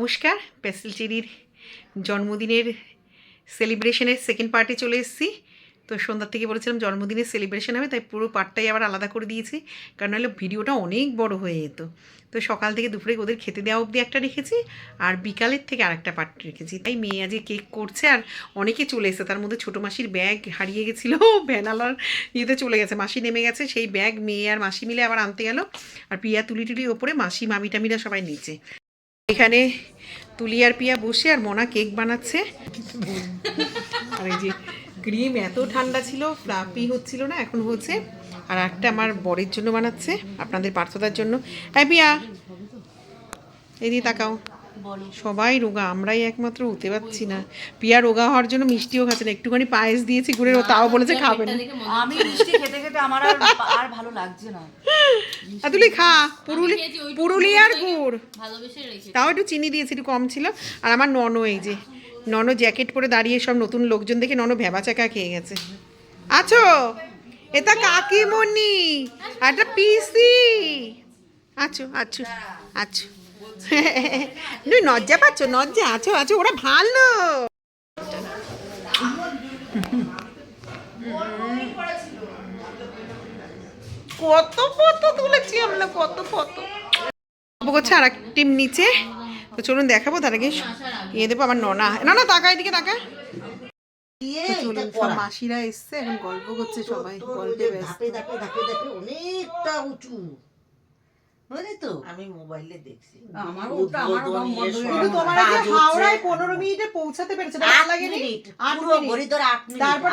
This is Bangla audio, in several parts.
নমস্কার, প্যাস্টেল চেরির জন্মদিনের সেলিব্রেশনের সেকেন্ড পার্টে চলে এসেছি। তো সন্ধ্যার থেকে বলেছিলাম জন্মদিনের সেলিব্রেশন হবে, তাই পুরো পার্টটাই আবার আলাদা করে দিয়েছি, কারণ নাহলে ভিডিওটা অনেক বড় হয়ে যেত। তো সকাল থেকে দুপুরে ওদের খেতে দেওয়া অবধি একটা রেখেছি, আর বিকালের থেকে আরেকটা পার্ট রেখেছি। তাই মেয়ে আজকে কেক করছে, আর অনেকে চলে এসেছে। তার মধ্যে ছোটো মাসির ব্যাগ হারিয়ে গেছিলো, ভ্যানালার ইয়েতে চলে গেছে, মাসি নেমে গেছে, সেই ব্যাগ মেয়ে আর মাসি মিলে আবার আনতে গেল। আর পিয়া তুলি টুলি ওপরে, মাসি মামি টামিরা সবাই নিচে। এখানে তুলি আর পিয়া বসে, আর মোনা কেক বানাচ্ছে। আর এই যে ক্রিম এত ঠান্ডা ছিল, ফ্লাফি হচ্ছিল না, এখন হচ্ছে। আর একটা আমার বরের জন্য বানাচ্ছে, আপনাদের পার্থদার জন্য। হ্যাঁ পিয়া, এদিকে তাকাও। সবাই রোগা, আমরাই একমাত্র হতে পারছি না। পিয়া রোগা হওয়ার জন্য মিষ্টিও খাচ্ছে না, একটুখানি পায়েস দিয়েছি গুড়ের, ও তাও বলেছে খাবে না। আমি মিষ্টি খেতে খেতে আমার আর ভালো লাগছে না। তুই খা, পুরুলিয়ার গুড়, তাও একটু চিনি দিয়েছি, একটু কম ছিল। আর আমার ননো, এই যে ননো জ্যাকেট পরে দাঁড়িয়ে, সব নতুন লোকজন দেখে ননো ভেবা চাকা খেয়ে গেছে। আছো, এটা কাকিমণি, একটা পিসি। আছো আছো আছো, তুই নজ্জা পাচ্ছ? নজ্জা আছো আছো, ওরা ভালো। কত ফটো তুলেছি আমরা, কত ফটো করছে। আর এক টিম নিচে, তো চলুন দেখাবো। তার আগে ইয়ে দেবো। আমার ননা, ননা তাকা, এদিকে তাকা। সব মাসিরা এসছে, এখন গল্প করছে, সবাই গল্পে ব্যস্ত। অনেকটা উঁচু, বুঝলি তো? আমি মোবাইলে দেখছি। তোমার হাওড়ায় 15 মিনিটে পৌঁছাতে পেরেছে, তারপর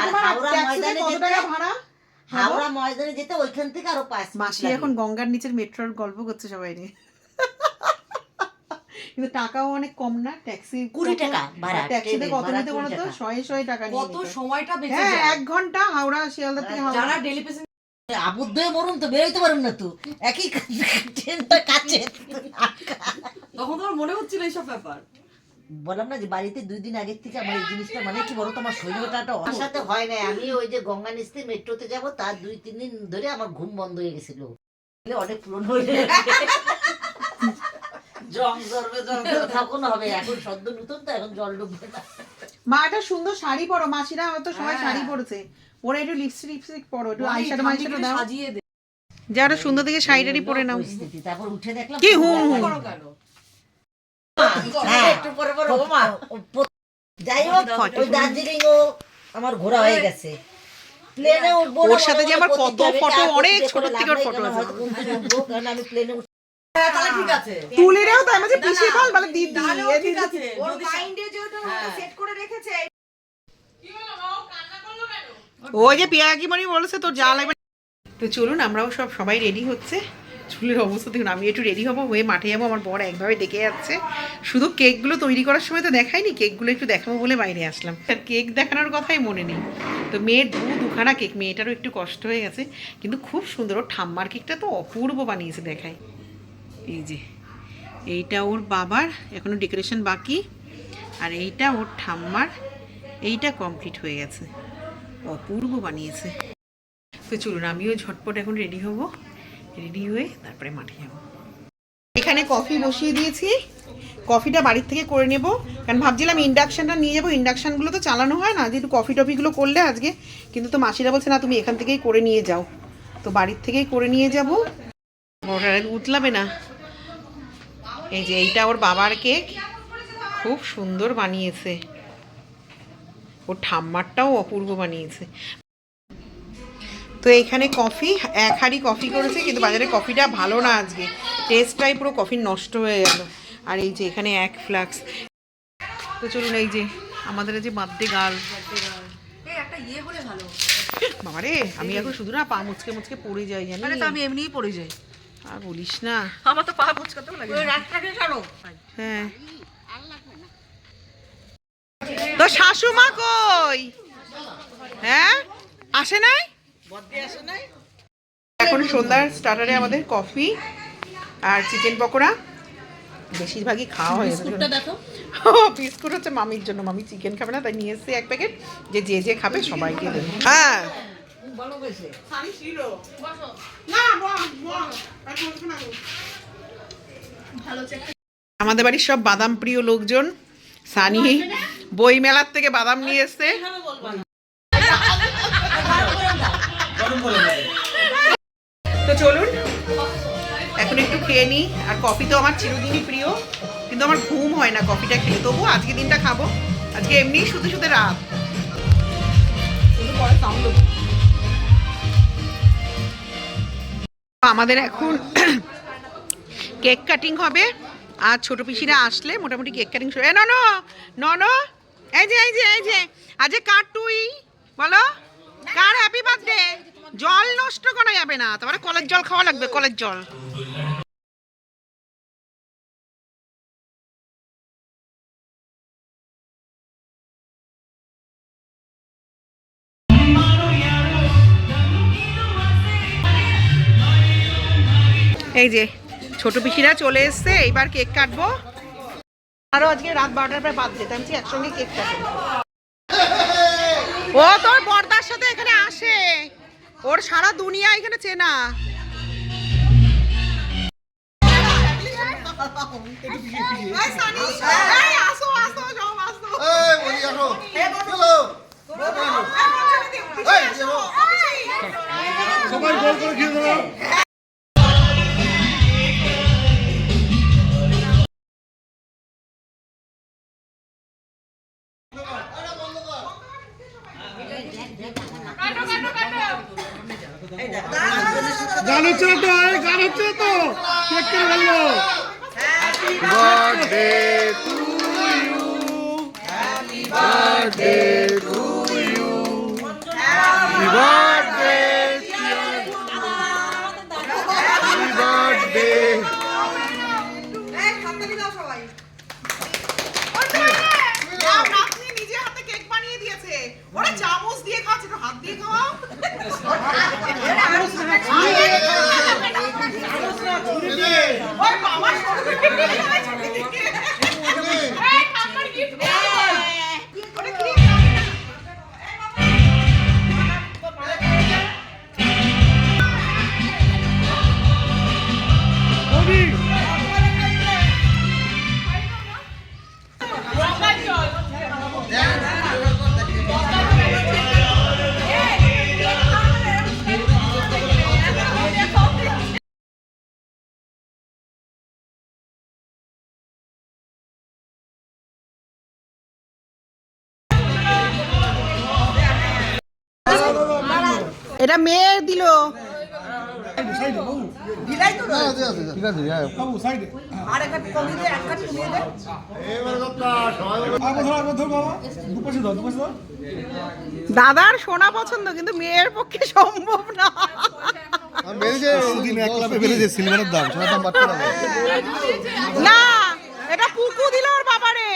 হাওড়া ময়দানে যেতে ওইখান থেকে আরো 5 মিনিট। মাসি এখন গঙ্গার নিচের মেট্রোর গল্প করছে সবাই নিয়ে। কিন্তু টাকাও অনেক কম না, ট্যাক্সি 20 টাকা ভাড়া। ট্যাক্সিতে কত নিতে বলো তো? 100 টাকা নিয়ে। কত সময়টা বেঁচে যায়। যায়। 1 ঘন্টা হাওড়া শিয়ালদা থেকে হাওড়া। যারা ডেলি পেসেন্ট আবদ্ধ হয়ে মরুন তো, বেরোইতে পারুন না তো, একই ট্রেনটা কাছে। তখন তো আমার মনে হচ্ছিল এইসব ব্যাপার। বললাম না যে বাড়িতে 2 দিন আগের থেকে আমার এই জিনিসটা, মানে কি বলো, তোমার শরীরটা সাথে হয় না। আমি ওই যে গঙ্গা নিস্তে মেট্রোতে যাব, তার 2-3 দিন ধরে আমার ঘুম বন্ধ হয়ে গেছিল। অনেক পুরনো হয়ে জং জড়বে, জং থাকুন হবে। এখন সদ্য নতুন তো, এখন জল ডুববে না। মা একটা সুন্দর শাড়ি পরো, মাসিরা হয়তো সবাই শাড়ি পরেছে, ওরা একটু লিপস্টিক পরো, একটু আইশ্যাডো মাইশ্যাডো দাও, সাজিয়ে দে। যারা সুন্দর দেখে শাড়িটারি পরে নাও। তারপর উঠে দেখলাম কি হুম একটু পরে পরে ও মা। যাই হোক, ওই দার্জিলিং ও আমার ঘোরা হয়ে গেছে। প্লেনে উঠবো, ওর সাথে যে আমার কত ফটো, অনেক ছোট থেকে ফটো আছে। কারণ আমি প্লেনে তাহলে ঠিক আছে, তুলে নাও, তাই মাঝে পিছিয়ে ফেল বলে দিদি, তাহলে ঠিক আছে। ওর মাইন্ডে যেটা সেট করে রেখেছে। ওই যে পিয়া কি মনি বলেছে তোর যা লাগবে। তো চলুন, আমরাও সবাই রেডি হচ্ছে। চুলের অবস্থা দেখুন, আমি একটু রেডি হবো, হয়ে মাঠে যাবো। আমার বর একভাবে ডেকে যাচ্ছে, শুধু কেকগুলো তৈরি করার সময় তো দেখায়নি, কেকগুলো একটু দেখাবো বলে বাইরে আসলাম। আর কেক দেখানোর কথাই মনে নেই। তো মেয়ের দুখানা কেক, মেয়েটারও একটু কষ্ট হয়ে গেছে, কিন্তু খুব সুন্দর। ওর ঠাম্মার কেকটা তো অপূর্ব বানিয়েছে, দেখায়। এই যে এইটা ওর বাবার, এখনো ডেকোরেশন বাকি। আর এইটা ওর ঠাম্মার, এইটা কমপ্লিট হয়ে গেছে, অপূর্ব বানিয়েছে। তো চলুন, আমিও ঝটপট এখন রেডি হব, রেডি হয়ে তারপরে মাঠে যাব। এখানে কফি বসিয়ে দিয়েছি, কফিটা বাড়ির থেকে করে নেব, কারণ ভাবছিলাম ইন্ডাকশানটা নিয়ে যাবো। ইন্ডাকশানগুলো তো চালানো হয় না, যেহেতু কফি টফিগুলো করলে আজকে। কিন্তু তো মাসিরা বলছে না, তুমি এখান থেকেই করে নিয়ে যাও, তো বাড়ির থেকেই করে নিয়ে যাবো। উঠলাবে না। এই যে এইটা ওর বাবার কেক, খুব সুন্দর বানিয়েছে। ওর ঠাম্মারটাও অপূর্ব বানিয়েছে। তো এখানে কফি, 1 হাঁড়ি কফি করেছে, কিন্তু বাজারে কফিটা ভালো না আজকে, টেস্টটাই পুরো কফির নষ্ট হয়ে গেল। আর এই যে এখানে 1 ফ্লাক্স। তো চলুন, এই যে আমাদের যে বার্থডে গার্ল, একটা ইয়ে হলে ভালো। বাবারে, আমি এখন শুধু না পা মুচকে মুচকে পড়ে যাই, জানি। আরে তো আমি এমনিই পড়ে যাই। আর বলিস না, আমার তো পা মুচকাতেও লাগে। ওই রাস্তাতে চলো। হ্যাঁ। তো শাশুমা কই? হ্যাঁ, আসে নাই? এখন সন্ধ্যার স্টার্টারে আমাদের কফি আর চিকেন পকোড়া, বেশিরভাগই খাওয়া হয়ে গেছে। বিস্কুট হচ্ছে মামির জন্য, মামি চিকেন খাবে না, তাই নিয়ে এসেছি 1 প্যাকেট, যে খাবে সবাইকে দেবো। হ্যাঁ, ভালো আমাদের বাড়ির সব বাদাম প্রিয় লোকজন। সানি বই মেলার থেকে বাদাম নিয়ে এসছে। তো চলুন এখন একটু খেয়ে নিই। আর কফি তো আমার চিরদিনই প্রিয়, কিন্তু আমার ঘুম হয় না কফিটা খেলে। তবু আজকে দিনটা খাবো, আজকে এমনি শুতে শুতে রাত। আমাদের এখন কেক কাটিং হবে। আর ছোট পিসিরা আসলে মোটামুটি কেক কাটিং শুরু। নন এই যে আজ কার তুই বলো, কার হ্যাপি বার্থডে? জল নষ্ট করা যাবে না, তারপরে কলের জল খাওয়া লাগবে, কলের জল। এই যে ছোট পিসিরা চলে এসছে, এইবার কেক কাটবো। আরো আজকে রাত 12টার প্রায় বাজছে, তাই আমি একসঙ্গে কেক কাটবো। ও তোর বর্দার সাথে এখানে আসে, ওর সারা দুনিয়া এখানে চেনা। গান হচ্ছে না তো, গান হচ্ছে না তো, কেক কেটে ফেলবো। Happy birthday to you, happy birthday to you, happy birthday, happy birthday. নিজে হাতে কেক বানিয়ে দিয়েছে, ওরা চামচ দিয়ে খাচ্ছে, তো হাত দিয়ে খাওয়া। এটা মেয়ে দিল। দাদার সোনা পছন্দ, কিন্তু মেয়ের পক্ষে সম্ভব না। না, এটা পুকু দিল ওর বাবারে।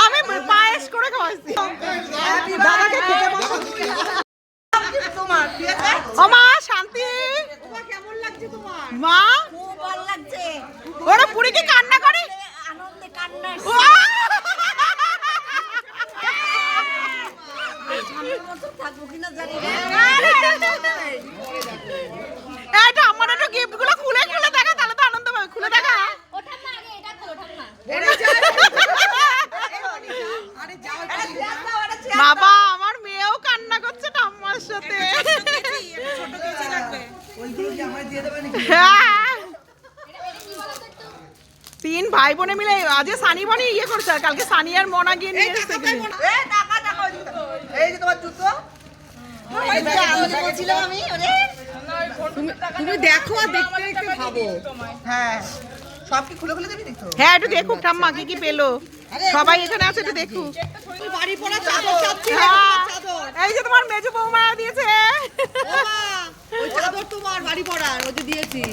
আমি পায়েস করে খাওয়াইছি দাদাকে। ও মা শান্তি, কেমন লাগছে তোমার? মা খুব ভালো লাগছে। ওরা পুরি কি কান্না করে? আনন্দে কান্না। এটা আমার একটু গিফট গুলো খুলে খুলে দেখা, তাহলে তো আনন্দ পাবে। খুলে দেখা। বাবা আমার মেয়েও কান্না করছে ঠাম্মার সাথে। তিন ভাই বোনে মিলে আজ সানি বনি ইয়ে করছে, আর কালকে সানি আর মনা গিয়ে নিয়ে এসেছে। তুমি দেখো আর দেখতে দেখতে ভাবো। হ্যাঁ সব কি খুলে খুলে দেবি দেখো। হ্যাঁ একটু দেখুক ঠাম্মা কি কি পেলো। সবাই এখানে আছে, একটু দেখুক। বাড়ি পড়া চাদর চাচ্ছি। এই যে তোমার মেজো বৌমা দিয়েছে। ওই চাদর তোমার বাড়ি পড়ার, ওই যে দিয়েছি।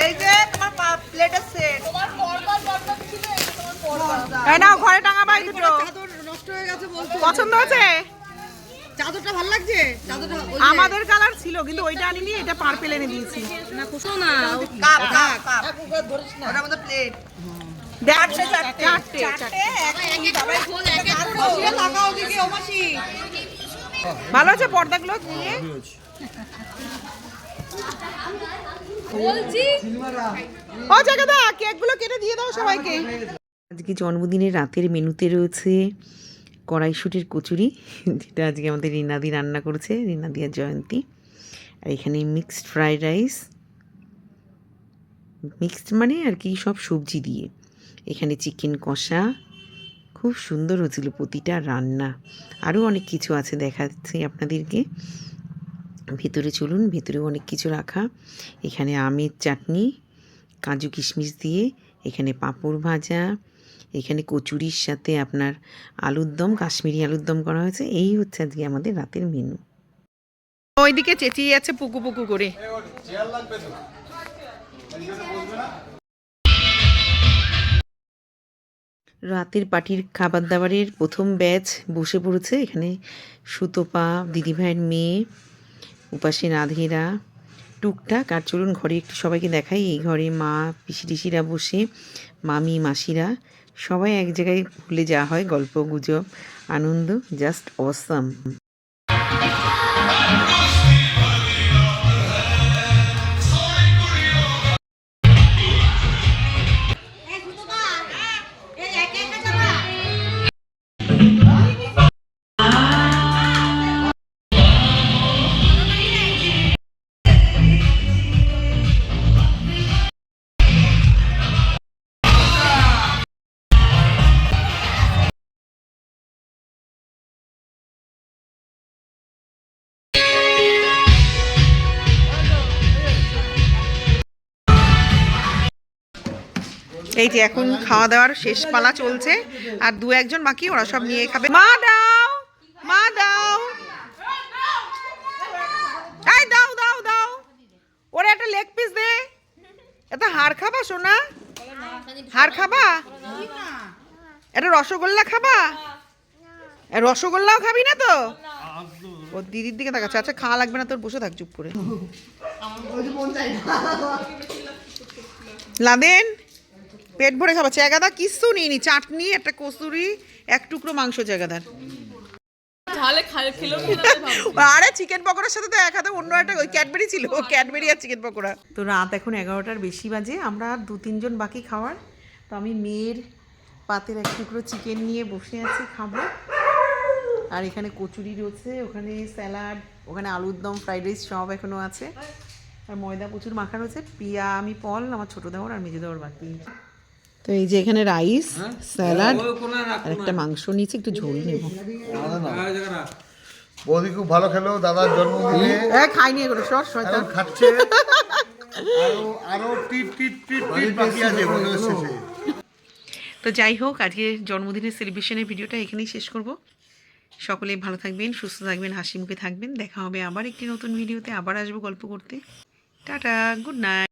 এই যে তোমার প্লেটের সেট, তোমার পর্দা দরকার ছিল, এই যে তোমার পর্দা। এই নাও ঘরে টাঙাবা এই দুটো। চাদর নষ্ট হয়ে গেছে বলছো। পছন্দ হয়েছে? চাদরটা ভালো লাগছে? চাদরটা আমাদের কালার ছিল, কিন্তু ওইটা আনিনি, এটা পার্পল এনে দিয়েছি। না কুসো না, কাপ কাপ কাপ ধরিস না, ওটার মধ্যে প্লেট। চারটে চারটে চারটে একই দাবাই খোল, এক এক করে লাগাও দিকে। ও মাসি ভালো আছে পর্দাগুলো দিয়ে। ও জায়গাটা কেকগুলো কেটে দিয়ে দাও সবাইকে। আজকে জন্মদিনের রাতের মেনুতে রয়েছে কড়াইশুঁটির কচুরি, যেটা আজকে আমাদের রিনাদি রান্না করেছে, রিনাদি আর জয়ন্তী। আর এখানে মিক্সড ফ্রাইড রাইস, মিক্সড মানে আর কি সব সবজি দিয়ে। এখানে চিকেন কষা, খুব সুন্দর হয়েছিল প্রতিটা রান্না। আরও অনেক কিছু আছে, দেখাচ্ছি আপনাদেরকে। ভেতরে চলুন, ভেতরেও অনেক কিছু রাখা। এখানে আমের চাটনি কাজু কিশমিশ দিয়ে, এখানে পাঁপড় ভাজা, এখানে কচুরির সাথে আপনার আলুর দম, কাশ্মীরি আলুর দম করা হয়েছে। এই হচ্ছে আজকে আমাদের রাতের মেনু। ওইদিকে চেঁচিয়ে যাচ্ছে পুকু পুকু করে। রাতের পার্টির খাবার দাবারের প্রথম ব্যাচ বসে পড়েছে। এখানে সুতপা, দিদিভাইয়ের মেয়ে, উপাসে রাধেরা, টুকটাক। আর চলুন ঘরে একটু সবাইকে দেখাই। এই ঘরে মা, পিসি টিসিরা বসে, মামি, মাসিরা সবাই এক জায়গায় ভুলে যাওয়া হয়, গল্প গুজব আনন্দ, জাস্ট অসাম। এই যে এখন খাওয়া দাওয়ার শেষ পালা চলছে, আর দু একজন বাকি, ওরা সব নিয়ে খাবে। মা দাও, মা দাও, এই দাও দাও দাও, ওরা একটা লেগ পিস দে। এটা হাড় খাবা সোনা? হাড় খাবা? এটা রসগোল্লা খাবা? রসগোল্লাও খাবি না তো? ওর দিদির দিকে তাকাচ্ছে। আচ্ছা খাওয়া লাগবে না তোর, বসে থাক চুপ করে। লাদেন পেট ভরে খাবা। চেগাদা কিচ্ছু নিইনি, চাটনি, একটা কসুরি, এক টুকরো মাংস চেগাদার। আরে চিকেন পকোড়ার সাথে তো এক হাতে অন্য একটা ওই ক্যাডবেরি ছিল, ক্যাডবেরি আর চিকেন পকোড়া। তো রাত এখন 11টার বেশি বাজে, আমরা আর 2-3 জন বাকি খাওয়ার। তো আমি মেয়ের পাতের এক টুকরো চিকেন নিয়ে বসে আছি, খাবো। আর এখানে কচুরি রয়েছে, ওখানে স্যালাড, ওখানে আলুর দম, ফ্রাইড রাইস সব এখনো আছে। আর ময়দা প্রচুর মাখা রয়েছে। পিয়া, আমি, পল, আমার ছোটো দেওয়ার আর মেজো দেওয়ার বাকি। তো এই যে এখানে রাইস, স্যালাড আর একটা মাংস নিয়েছি, একটু ঝোল নেব। বৌদি খুব ভালো খেলো দাদার জন্মদিনে, খাইনি এগুলো সব শয়তান খাচ্ছে। আরো টিট টিট টিট টিট বাকি আছে মনে হচ্ছে। তো যাই হোক, আজকে জন্মদিনের সেলিব্রেশনের ভিডিওটা এখানেই শেষ করব। সকলেই ভালো থাকবেন, সুস্থ থাকবেন, হাসি মুখে থাকবেন। দেখা হবে আবার একটি নতুন ভিডিওতে, আবার আসবো গল্প করতে। Tata, good night.